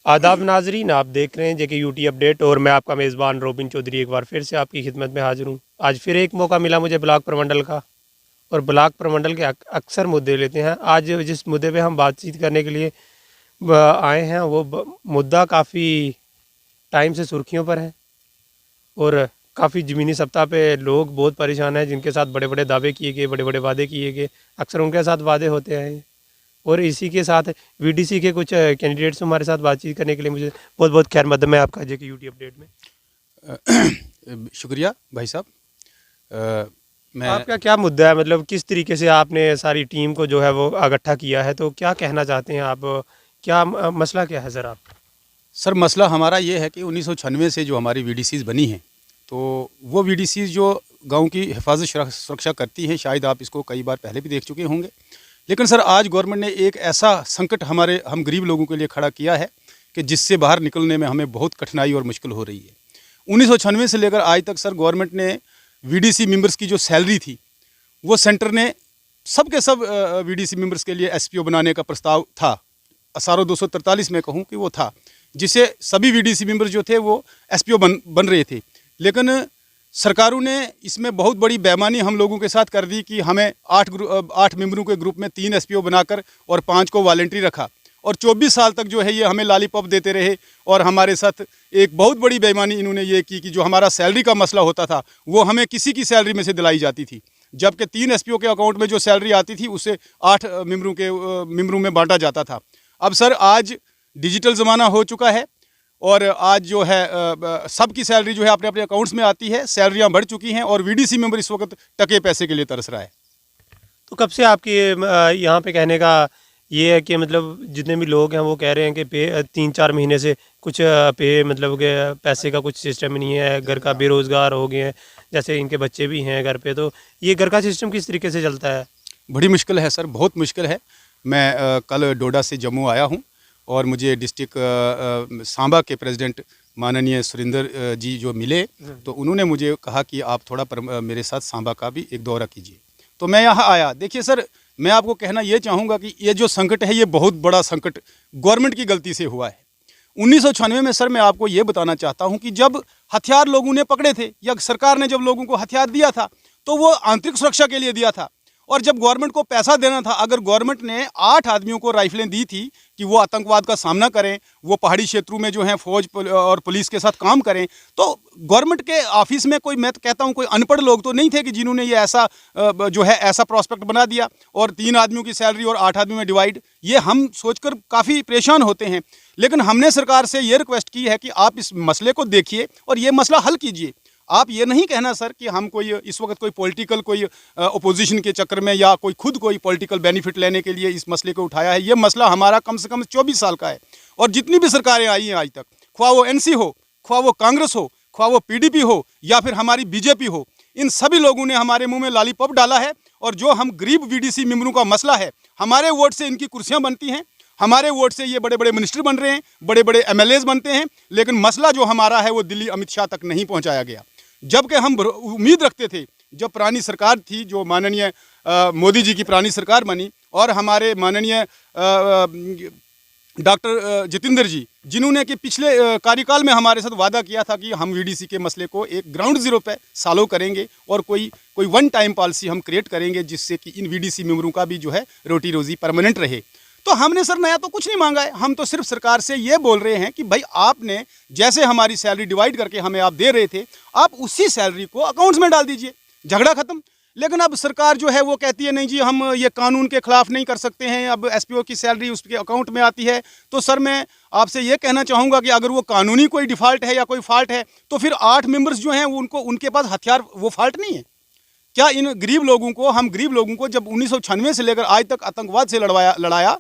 आदाब नाजरीन, आप देख रहे हैं जेके यूटी अपडेट और मैं आपका मेज़बान रोबिन चौधरी एक बार फिर से आपकी खिदमत में हाजिर हूँ। आज फिर एक मौका मिला मुझे ब्लॉक प्रमंडल का, और ब्लॉक प्रमंडल के अक्सर मुद्दे लेते हैं। आज जिस मुद्दे पे हम बातचीत करने के लिए आए हैं वो मुद्दा काफ़ी टाइम से सुर्खियों पर है, और काफ़ी ज़मीनी सतह पे लोग बहुत परेशान हैं जिनके साथ बड़े बड़े दावे किए गए, बड़े बड़े वादे किए गए। अक्सर उनके साथ वादे होते हैं, और इसी के साथ वीडीसी के कुछ कैंडिडेट्स हमारे साथ बातचीत करने के लिए मुझे बहुत बहुत खैर मकदम है आपका जेके यूटी अपडेट में। शुक्रिया भाई साहब। मैं आपका क्या मुद्दा है, मतलब किस तरीके से आपने सारी टीम को जो है वो इकट्ठा किया है, तो क्या कहना चाहते हैं आप, क्या मसला क्या है ज़रा आप? सर, मसला हमारा ये है कि 1996 से जो हमारी वीडीसीज़ बनी हैं, तो वो वीडीसीज़ जो गांव की हिफाजत सुरक्षा करती हैं, शायद आप इसको कई बार पहले भी देख चुके होंगे। लेकिन सर, आज गवर्नमेंट ने एक ऐसा संकट हम गरीब लोगों के लिए खड़ा किया है कि जिससे बाहर निकलने में हमें बहुत कठिनाई और मुश्किल हो रही है। 1996 से लेकर आज तक सर, गवर्नमेंट ने वीडीसी मेंबर्स की जो सैलरी थी, वो सेंटर ने सब के सब वीडीसी मेंबर्स के लिए एसपीओ बनाने का प्रस्ताव था। SRO 243 में कहूँ कि वो था, जिससे सभी वीडीसी मेंबर्स जो थे वो एसपीओ बन रहे थे। लेकिन सरकारों ने इसमें बहुत बड़ी बेईमानी हम लोगों के साथ कर दी कि हमें 8 मेंबरों के ग्रुप में 3 एसपीओ बनाकर और 5 को वॉलंटरी रखा, और 24 साल तक जो है ये हमें लॉलीपॉप देते रहे। और हमारे साथ एक बहुत बड़ी बेईमानी इन्होंने ये की कि जो हमारा सैलरी का मसला होता था वो हमें किसी की सैलरी में से दिलाई जाती थी, जबकि 3 एसपीओ के अकाउंट में जो सैलरी आती थी उसे 8 मेंबरों में बांटा जाता था। अब सर, आज डिजिटल ज़माना हो चुका है, और आज जो है सबकी सैलरी जो है अपने अपने अकाउंट्स में आती है, सैलरियां बढ़ चुकी हैं, और वीडीसी मेंबर इस वक्त टके पैसे के लिए तरस रहा है। तो कब से आपकी यहाँ पे कहने का ये है कि मतलब जितने भी लोग हैं वो कह रहे हैं कि पे 3-4 महीने से कुछ पे मतलब के पैसे का कुछ सिस्टम ही नहीं है, घर का बेरोज़गार हो गए हैं, जैसे इनके बच्चे भी हैं घर पे, तो ये घर का सिस्टम किस तरीके से चलता है? बड़ी मुश्किल है सर, बहुत मुश्किल है। मैं कल डोडा से जम्मू आया हूँ, और मुझे डिस्ट्रिक्ट सांबा के प्रेसिडेंट माननीय सुरेंद्र जी जो मिले, तो उन्होंने मुझे कहा कि आप थोड़ा मेरे साथ सांबा का भी एक दौरा कीजिए। तो मैं यहाँ आया। देखिए सर, मैं आपको कहना ये चाहूँगा कि ये जो संकट है, ये बहुत बड़ा संकट गवर्नमेंट की गलती से हुआ है। 1996 में सर, मैं आपको ये बताना चाहता हूँ कि जब हथियार लोगों ने पकड़े थे, या सरकार ने जब लोगों को हथियार दिया था, तो वो आंतरिक सुरक्षा के लिए दिया था। और जब गवर्नमेंट को पैसा देना था, अगर गवर्नमेंट ने 8 आदमियों को राइफलें दी थी कि वो आतंकवाद का सामना करें, वो पहाड़ी क्षेत्रों में जो है फौज और पुलिस के साथ काम करें, तो गवर्नमेंट के ऑफिस में कोई, मैं तो कहता हूँ, कोई अनपढ़ लोग तो नहीं थे कि जिन्होंने ये ऐसा जो है ऐसा प्रोस्पेक्ट बना दिया, और 3 आदमियों की सैलरी और 8 आदमियों में डिवाइड। ये हम सोचकर काफ़ी परेशान होते हैं। लेकिन हमने सरकार से ये रिक्वेस्ट की है कि आप इस मसले को देखिए और ये मसला हल कीजिए। आप ये नहीं कहना सर कि हम कोई इस वक्त कोई पॉलिटिकल कोई अपोजिशन के चक्कर में या कोई खुद कोई पॉलिटिकल बेनिफिट लेने के लिए इस मसले को उठाया है। ये मसला हमारा कम से कम 24 साल का है, और जितनी भी सरकारें आई हैं आज तक, ख्वाह वो एनसी हो, ख्वाह वो कांग्रेस हो, ख्वाह वो पीडीपी हो, या फिर हमारी बीजेपी हो, इन सभी लोगों ने हमारे मुंह में लॉलीपॉप डाला है। और जो हम गरीब वीडीसी मेंबरों का मसला है, हमारे वोट से इनकी कुर्सियां बनती हैं, हमारे वोट से ये बड़े बड़े मिनिस्टर बन रहे हैं, बड़े बड़े एमएलएज बनते हैं, लेकिन मसला जो हमारा है वो दिल्ली अमित शाह तक नहीं पहुंचाया गया। जबकि हम उम्मीद रखते थे, जब पुरानी सरकार थी, जो माननीय मोदी जी की पुरानी सरकार बनी, और हमारे माननीय डॉक्टर जितेंद्र जी, जिन्होंने कि पिछले कार्यकाल में हमारे साथ वादा किया था कि हम वीडीसी के मसले को एक ग्राउंड जीरो पे सॉल्व करेंगे, और कोई वन टाइम पॉलिसी हम क्रिएट करेंगे जिससे कि इन वीडीसी मेंबरों का भी जो है रोटी रोजी परमानेंट रहे। तो हमने सर नया तो कुछ नहीं मांगा है, हम तो सिर्फ सरकार से ये बोल रहे हैं कि भाई आपने जैसे हमारी सैलरी डिवाइड करके हमें आप दे रहे थे, आप उसी सैलरी को अकाउंट्स में डाल दीजिए, झगड़ा खत्म। लेकिन अब सरकार जो है वो कहती है नहीं जी, हम ये कानून के खिलाफ नहीं कर सकते हैं, अब एसपीओ की सैलरी उसके अकाउंट में आती है। तो सर, मैं आपसे ये कहना चाहूँगा कि अगर वो कानूनी कोई डिफ़ॉल्ट है या कोई फॉल्ट है, तो फिर 8 मेंबर्स जो हैं उनके पास हथियार, वो फॉल्ट नहीं है क्या? इन गरीब लोगों को, हम गरीब लोगों को जब 1996 से लेकर आज तक आतंकवाद से लड़ाया,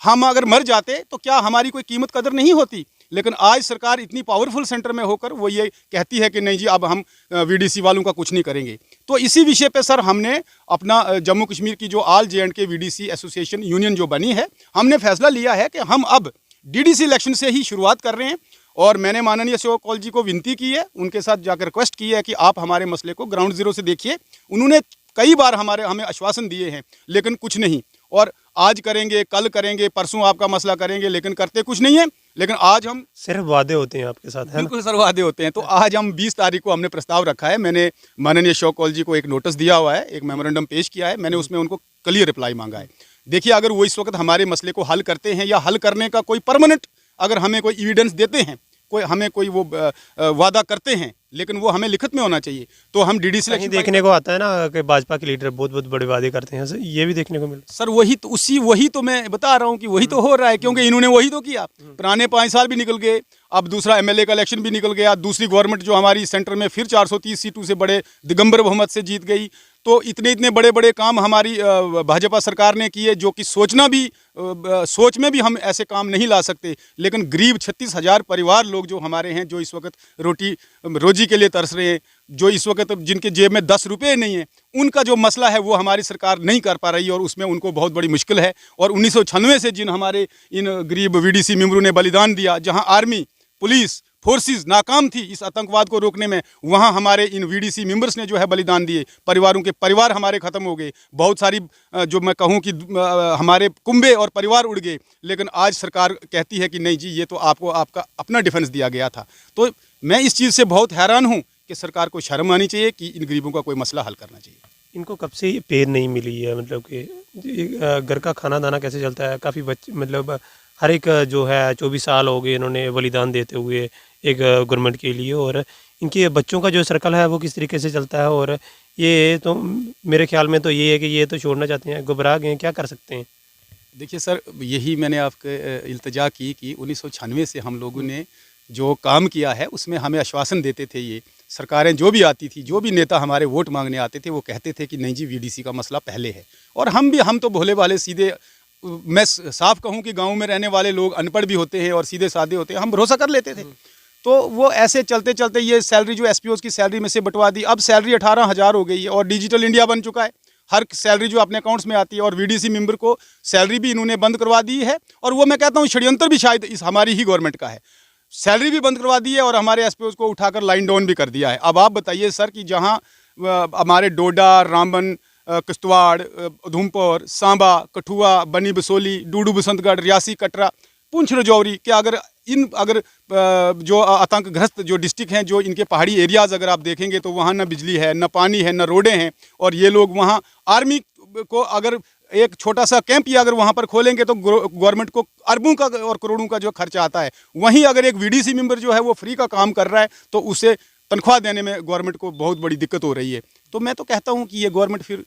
हम अगर मर जाते तो क्या हमारी कोई कीमत कदर नहीं होती? लेकिन आज सरकार इतनी पावरफुल सेंटर में होकर वो ये कहती है कि नहीं जी, अब हम वीडीसी वालों का कुछ नहीं करेंगे। तो इसी विषय पे सर, हमने अपना जम्मू कश्मीर की जो ऑल जे&के वीडीसी एसोसिएशन यूनियन जो बनी है, हमने फैसला लिया है कि हम अब डीडीसी इलेक्शन से ही शुरुआत कर रहे हैं। और मैंने माननीय शिव कौल जी को विनती की है, उनके साथ जाकर रिक्वेस्ट की है कि आप हमारे मसले को ग्राउंड जीरो से देखिए। उन्होंने कई बार हमें आश्वासन दिए हैं, लेकिन कुछ नहीं। और आज करेंगे, कल करेंगे, परसों आपका मसला करेंगे, लेकिन करते कुछ नहीं है। लेकिन आज हम सिर्फ वादे होते हैं आपके साथ, है ना? बिल्कुल सर वादे होते हैं। तो आज हम 20 तारीख को हमने प्रस्ताव रखा है। मैंने माननीय अशोक कौल जी को एक नोटिस दिया हुआ है, एक मेमोरेंडम पेश किया है। मैंने उसमें उनको क्लियर रिप्लाई मांगा है। देखिए, अगर वो इस वक्त हमारे मसले को हल करते हैं या हल करने का कोई परमानेंट अगर हमें कोई एविडेंस देते हैं, कोई हमें कोई वो वादा करते हैं, लेकिन वो हमें लिखित में होना चाहिए, तो हम डीडीसी कहीं देखने को आता है ना कि भाजपा के लीडर बहुत बहुत बड़े वादे करते हैं, सर ये भी देखने को मिल रहा सर वही तो मैं बता रहा हूँ कि वही तो हो रहा है, क्योंकि इन्होंने वही तो किया। पुराने 5 साल भी निकल गए, अब दूसरा एमएलए का इलेक्शन भी निकल गया, दूसरी गवर्नमेंट जो हमारी सेंटर में फिर 430 सीटों से बड़े दिगंबर बहुमत से जीत गई। तो इतने इतने बड़े बड़े काम हमारी भाजपा सरकार ने किए, जो कि सोच में भी हम ऐसे काम नहीं ला सकते। लेकिन गरीब 36,000 परिवार लोग जो हमारे हैं, जो इस वक्त रोजी के लिए तरस रहे हैं, जो इस वक्त जिनके जेब में 10 रुपये नहीं है, उनका जो मसला है वो हमारी सरकार नहीं कर पा रही है, और उसमें उनको बहुत बड़ी मुश्किल है। और 1996 से जिन हमारे इन गरीब वीडीसी मेंबरों ने बलिदान दिया, जहां आर्मी, पुलिस फोर्सेस नाकाम थी इस आतंकवाद को रोकने में, वहां हमारे इन वीडीसी मेंबर्स ने जो है बलिदान दिए। परिवारों के परिवार हमारे ख़त्म हो गए, बहुत सारी जो मैं कहूं कि हमारे कुंबे और परिवार उड़ गए। लेकिन आज सरकार कहती है कि नहीं जी, ये तो आपको आपका अपना डिफेंस दिया गया था। तो मैं इस चीज़ से बहुत हैरान हूँ कि सरकार को शर्म आनी चाहिए कि इन गरीबों का कोई मसला हल करना चाहिए। इनको कब से ये पे नहीं मिली है, मतलब कि घर का खाना दाना कैसे चलता है? काफ़ी बच्चे, मतलब हर एक जो है 24 साल हो गए इन्होंने बलिदान देते हुए एक गवर्नमेंट के लिए, और इनके बच्चों का जो सर्कल है वो किस तरीके से चलता है? और ये तो मेरे ख्याल में तो ये है कि ये तो छोड़ना चाहते हैं, घबरा गए हैं, क्या कर सकते हैं? देखिए सर, यही मैंने आपके इल्तिजा की कि 1996 से हम लोगों ने जो काम किया है उसमें हमें आश्वासन देते थे। ये सरकारें जो भी आती थी, जो भी नेता हमारे वोट मांगने आते थे, वो कहते थे कि नहीं जी, वीडीसी का मसला पहले है। और हम तो भोले भाले सीधे, मैं साफ कहूँ कि गांव में रहने वाले लोग अनपढ़ भी होते हैं और सीधे साधे होते हैं, हम भरोसा कर लेते थे। तो वो ऐसे चलते चलते ये सैलरी जो एसपीओज़ की सैलरी में से बंटवा दी। अब सैलरी 18,000 हो गई है और डिजिटल इंडिया बन चुका है। हर सैलरी जो अपने अकाउंट्स में आती है, और वीडीसी मेंबर को सैलरी भी इन्होंने बंद करवा दी है। और वो मैं कहता हूँ षड्यंत्र भी शायद इस हमारी ही गवर्नमेंट का है। सैलरी भी बंद करवा दी है और हमारे एसपीओज़ को उठाकर लाइन डाउन भी कर दिया है। अब आप बताइए सर कि जहाँ हमारे डोडा, रामबन, किश्तवाड़, उधमपुर, सांबा, कठुआ, बनी बसोली, डूडू बसंतगढ़, रियासी, कटरा, पुंछ, राजौरी के अगर जो आतंकग्रस्त जो डिस्ट्रिक्ट हैं, जो इनके पहाड़ी एरियाज़ अगर आप देखेंगे तो वहाँ न बिजली है, न पानी है, न रोडें हैं। और ये लोग वहाँ आर्मी को अगर एक छोटा सा कैंप ही अगर वहाँ पर खोलेंगे तो गवर्नमेंट को अरबों का और करोड़ों का जो खर्चा आता है। वहीं अगर एक वीडीसी मेंबर जो है वो फ्री का काम कर रहा है तो उसे तनख्वाह देने में गवर्नमेंट को बहुत बड़ी दिक्कत हो रही है। तो मैं तो कहता हूँ कि ये गवर्नमेंट फिर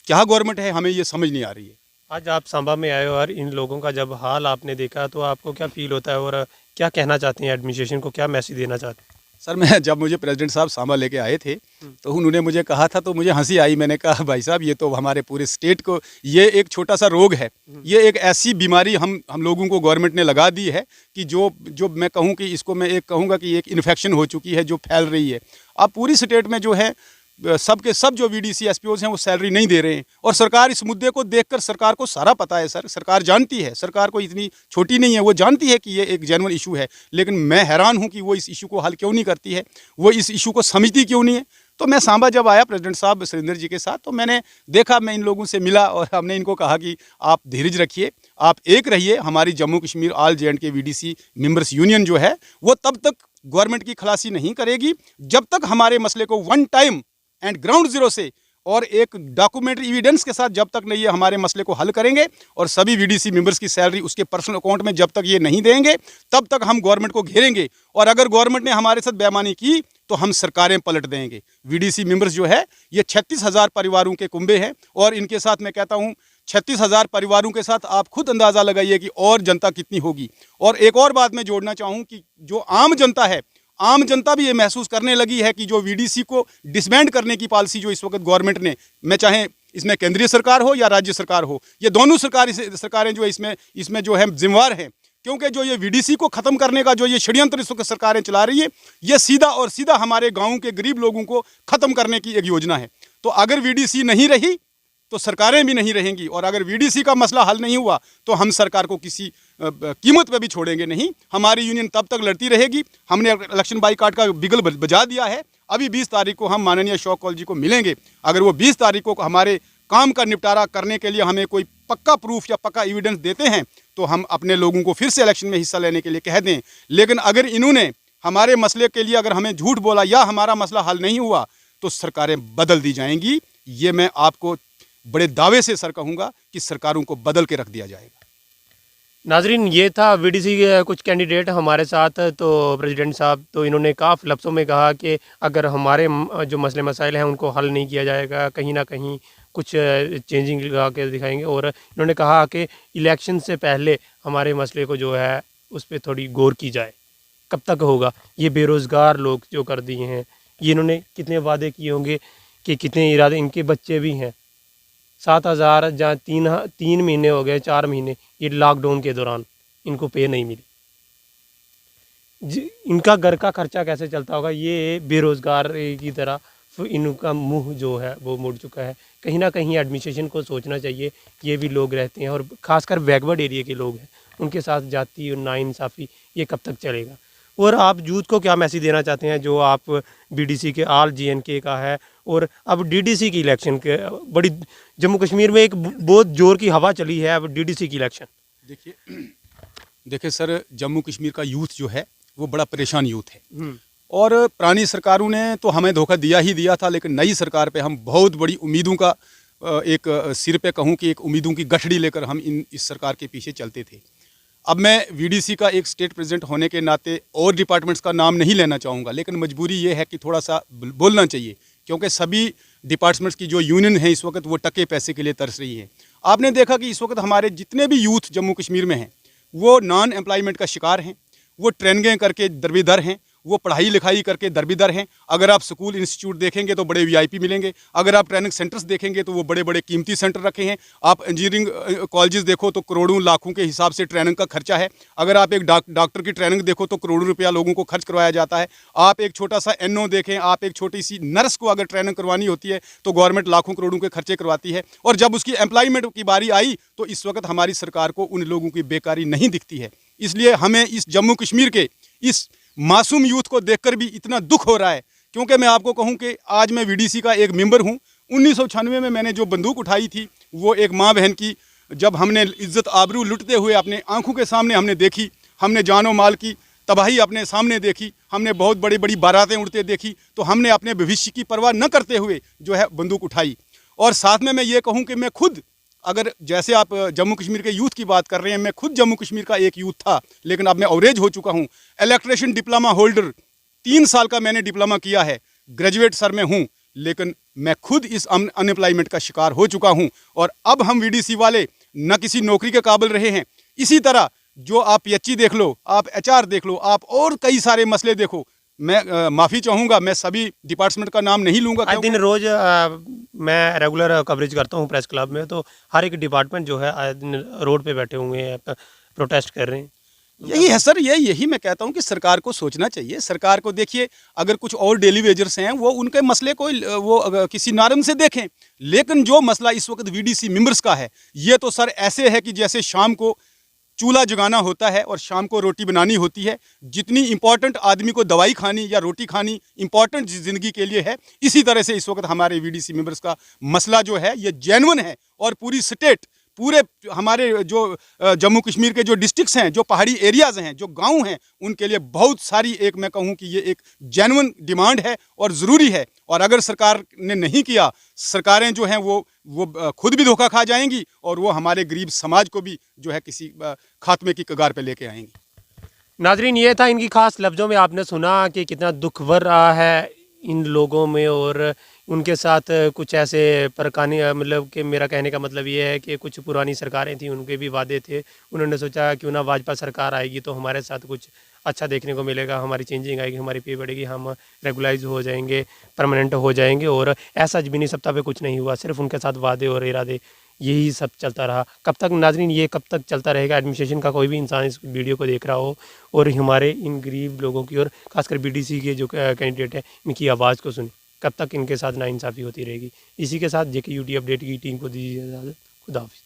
क्या गवर्नमेंट है, हमें ये समझ नहीं आ रही है। आज आप सांबा में आए हो और इन लोगों का जब हाल आपने देखा तो आपको क्या फील होता है, और क्या कहना चाहते हैं एडमिनिस्ट्रेशन को, क्या मैसेज देना चाहते हैं? सर, जब मुझे प्रेसिडेंट साहब सांबा लेके आए थे तो उन्होंने मुझे कहा था, तो मुझे हंसी आई। मैंने कहा भाई साहब, ये तो हमारे पूरे स्टेट को ये एक छोटा सा रोग है, ये एक ऐसी बीमारी हम लोगों को गवर्नमेंट ने लगा दी है कि जो मैं कहूँ कि इसको मैं एक कहूँगा कि एक इन्फेक्शन हो चुकी है जो फैल रही है। अब पूरी स्टेट में जो है सब के सब जो वीडीसी एसपीओज़ हैं वो सैलरी नहीं दे रहे हैं। और सरकार इस मुद्दे को देखकर, सरकार को सारा पता है सर, सरकार जानती है, सरकार को इतनी छोटी नहीं है, वो जानती है कि ये एक जेन्युइन इशू है। लेकिन मैं हैरान हूँ कि वो इस इशू को हल क्यों नहीं करती है, वो इस इशू को समझती क्यों नहीं है। तो मैं सांबा जब आया प्रेसिडेंट साहब सुरेंद्र जी के साथ, तो मैंने देखा, मैं इन लोगों से मिला और हमने इनको कहा कि आप धीरज रखिए, आप एक रहिए। हमारी Jammu Kashmir all J&K VDC members union जो है वो तब तक गवर्नमेंट की खलासी नहीं करेगी जब तक हमारे मसले को one time and ground zero से और एक डॉक्यूमेंट्री एविडेंस के साथ जब तक नहीं ये हमारे मसले को हल करेंगे और सभी वीडीसी मेंबर्स की सैलरी उसके पर्सनल अकाउंट में जब तक ये नहीं देंगे, तब तक हम गवर्नमेंट को घेरेंगे। और अगर गवर्नमेंट ने हमारे साथ बेईमानी की तो हम सरकारें पलट देंगे। वीडीसी मेंबर्स जो है ये 36,000 परिवारों के कुंबे हैं, और इनके साथ मैं कहता हूँ 36,000 परिवारों के साथ आप खुद अंदाज़ा लगाइए कि और जनता कितनी होगी। और एक और बात मैं जोड़ना चाहूँ कि जो आम जनता है, आम जनता भी ये महसूस करने लगी है कि जो वीडीसी को डिसबैंड करने की पॉलिसी जो इस वक्त गवर्नमेंट ने, मैं चाहे इसमें केंद्रीय सरकार हो या राज्य सरकार हो, ये दोनों सरकारें जो इसमें जो है जिम्मेवार हैं। क्योंकि जो ये वीडीसी को ख़त्म करने का जो ये षड्यंत्र इस वक्त सरकारें चला रही है, ये सीधा और सीधा हमारे गाँव के गरीब लोगों को ख़त्म करने की एक योजना है। तो अगर वीडीसी नहीं रही तो सरकारें भी नहीं रहेंगी, और अगर वीडीसी का मसला हल नहीं हुआ तो हम सरकार को किसी कीमत पे भी छोड़ेंगे नहीं। हमारी यूनियन तब तक लड़ती रहेगी। हमने इलेक्शन बाईकाट का बिगल बजा दिया है। अभी 20 तारीख को हम माननीय अशोक कौल जी को मिलेंगे। अगर वो 20 तारीख को हमारे काम का निपटारा करने के लिए हमें कोई पक्का प्रूफ या पक्का एविडेंस देते हैं तो हम अपने लोगों को फिर से इलेक्शन में हिस्सा लेने के लिए कह दें। लेकिन अगर इन्होंने हमारे मसले के लिए अगर हमें झूठ बोला या हमारा मसला हल नहीं हुआ तो सरकारें बदल दी जाएंगी। ये मैं आपको बड़े दावे से सर कहूँगा कि सरकारों को बदल के रख दिया जाएगा। नाजरीन, ये था वीडीसी के कुछ कैंडिडेट हमारे साथ। तो प्रेसिडेंट साहब तो इन्होंने काफ़ी लफ्ज़ों में कहा कि अगर हमारे जो मसले मसाइल हैं उनको हल नहीं किया जाएगा, कहीं ना कहीं कुछ चेंजिंग लगा के दिखाएंगे। और इन्होंने कहा कि इलेक्शन से पहले हमारे मसले को जो है उस पर थोड़ी गौर की जाए। कब तक होगा? ये बेरोज़गार लोग जो कर दिए हैं, ये इन्होंने कितने वादे किए होंगे कि कितने इरादे, इनके बच्चे भी हैं। 7,000 जहाँ 3 महीने हो गए, 4 महीने, ये लॉकडाउन के दौरान इनको पे नहीं मिली। इनका घर का खर्चा कैसे चलता होगा? ये बेरोज़गार की तरह इनका मुंह जो है वो मुड़ चुका है। कहीं ना कहीं एडमिनिस्ट्रेशन को सोचना चाहिए। ये भी लोग रहते हैं और ख़ासकर बैकवर्ड एरिया के लोग हैं, उनके साथ जाति और नाइंसाफ़ी ये कब तक चलेगा? और आप यूथ को क्या मैसेज देना चाहते हैं जो आप बीडीसी के आल जीएनके का है और अब डीडीसी की इलेक्शन के बड़ी जम्मू कश्मीर में एक बहुत जोर की हवा चली है अब डीडीसी की इलेक्शन? देखिए सर, जम्मू कश्मीर का यूथ जो है वो बड़ा परेशान यूथ है और पुरानी सरकारों ने तो हमें धोखा दिया ही दिया था, लेकिन नई सरकार पे हम बहुत बड़ी उम्मीदों का एक सिर पे कहूँ कि एक उम्मीदों की गठड़ी लेकर हम इस सरकार के पीछे चलते थे। अब मैं वीडीसी का एक स्टेट प्रेसिडेंट होने के नाते और डिपार्टमेंट्स का नाम नहीं लेना चाहूँगा, लेकिन मजबूरी ये है कि थोड़ा सा बोलना चाहिए क्योंकि सभी डिपार्टमेंट्स की जो यूनियन है इस वक्त वो टके पैसे के लिए तरस रही है। आपने देखा कि इस वक्त हमारे जितने भी यूथ जम्मू कश्मीर में हैं वो नॉन एम्प्लॉयमेंट का शिकार हैं, वो ट्रेनिंगें करके दरबेदर हैं, वो पढ़ाई लिखाई करके दरबेदर हैं। अगर आप स्कूल इंस्टीट्यूट देखेंगे तो बड़े वीआईपी मिलेंगे, अगर आप ट्रेनिंग सेंटर्स देखेंगे तो वो बड़े बड़े कीमती सेंटर रखे हैं। आप इंजीनियरिंग कॉलेजेस देखो तो करोड़ों लाखों के हिसाब से ट्रेनिंग का खर्चा है। अगर आप एक डॉक्टर की ट्रेनिंग देखो तो करोड़ों रुपया लोगों को खर्च करवाया जाता है। आप एक छोटा सा एनओ देखें, आप एक छोटी सी नर्स को अगर ट्रेनिंग करवानी होती है तो गवर्नमेंट लाखों करोड़ों के खर्चे करवाती है। और जब उसकी एम्प्लॉयमेंट की बारी आई तो इस वक्त हमारी सरकार को उन लोगों की बेकारी नहीं दिखती है। इसलिए हमें इस जम्मू कश्मीर के इस मासूम यूथ को देखकर भी इतना दुख हो रहा है क्योंकि मैं आपको कहूं कि आज मैं वीडीसी का एक मेंबर हूं। 1996 में मैंने जो बंदूक उठाई थी वो एक माँ बहन की, जब हमने इज्जत आबरू लुटते हुए अपने आंखों के सामने हमने देखी, हमने जानो माल की तबाही अपने सामने देखी, हमने बहुत बड़ी बड़ी बारातें उड़ते देखी, तो हमने अपने भविष्य की परवाह न करते हुए जो है बंदूक उठाई। और साथ में मैं ये कहूँ कि मैं खुद, अगर जैसे आप जम्मू कश्मीर के यूथ की बात कर रहे हैं, मैं खुद जम्मू कश्मीर का एक यूथ था, लेकिन अब मैं अवरेज हो चुका हूं। इलेक्ट्रिशियन डिप्लोमा होल्डर 3 साल का मैंने डिप्लोमा किया है, ग्रेजुएट सर में हूं, लेकिन मैं खुद इस अनएम्प्लॉयमेंट का शिकार हो चुका हूं। और अब हम वीडीसी वाले न किसी नौकरी के काबिल रहे हैं। इसी तरह जो आप पीएचई देख लो, आप एचआर देख लो, आप और कई सारे मसले देखो। मैं माफ़ी चाहूँगा, मैं सभी डिपार्टमेंट का नाम नहीं लूँगा। आज दिन रोज़ मैं रेगुलर कवरेज करता हूँ प्रेस क्लब में, तो हर एक डिपार्टमेंट जो है आज दिन रोड पे बैठे हुए हैं, प्रोटेस्ट कर रहे हैं। यही है सर, यही मैं कहता हूँ कि सरकार को सोचना चाहिए। सरकार को देखिए, अगर कुछ और डेली वेजर्स हैं वो उनके मसले को वो किसी नॉर्म से देखें, लेकिन जो मसला इस वक्त वीडीसी मेंबर्स का है ये तो सर ऐसे है कि जैसे शाम को चूल्हा जगाना होता है और शाम को रोटी बनानी होती है। जितनी इंपॉर्टेंट आदमी को दवाई खानी या रोटी खानी इंपॉर्टेंट ज़िंदगी के लिए है, इसी तरह से इस वक्त हमारे वीडीसी मेंबर्स का मसला जो है ये जेन्युइन है। और पूरी स्टेट, पूरे हमारे जो जम्मू कश्मीर के जो डिस्ट्रिक्ट्स हैं, जो पहाड़ी एरियाज़ हैं, जो गांव हैं, उनके लिए बहुत सारी, एक मैं कहूं कि ये एक जेन्युइन डिमांड है और ज़रूरी है। और अगर सरकार ने नहीं किया, सरकारें जो हैं वो खुद भी धोखा खा जाएंगी और वो हमारे गरीब समाज को भी जो है किसी खात्मे की कगार पे लेके आएंगी। नाजरीन, ये था इनकी खास लफ्ज़ों में आपने सुना कि कितना दुख भर रहा है इन लोगों में। और उनके साथ कुछ ऐसे परकानी, मतलब कि मेरा कहने का मतलब ये है कि कुछ पुरानी सरकारें थी, उनके भी वादे थे। उन्होंने सोचा क्यों ना भाजपा सरकार आएगी तो हमारे साथ कुछ अच्छा देखने को मिलेगा, हमारी चेंजिंग आएगी, हमारी पे बढ़ेगी, हम रेगुलाइज हो जाएंगे, परमानेंट हो जाएंगे। और ऐसा ज़मीनी सत्ता पे कुछ नहीं हुआ, सिर्फ उनके साथ वादे और इरादे, यही सब चलता रहा। कब तक नाजरीन ये कब तक चलता रहेगा? एडमिनिस्ट्रेशन का कोई भी इंसान इस वीडियो को देख रहा हो और हमारे इन गरीब लोगों की और खासकर बीडीसी के जो कैंडिडेट हैं इनकी आवाज़ को सुने। कब तक इनके साथ नाइंसाफ़ी होती रहेगी? इसी के साथ जेके यूटी अपडेट की टीम को दीजिए इजाज़त। खुदा हाफिज़।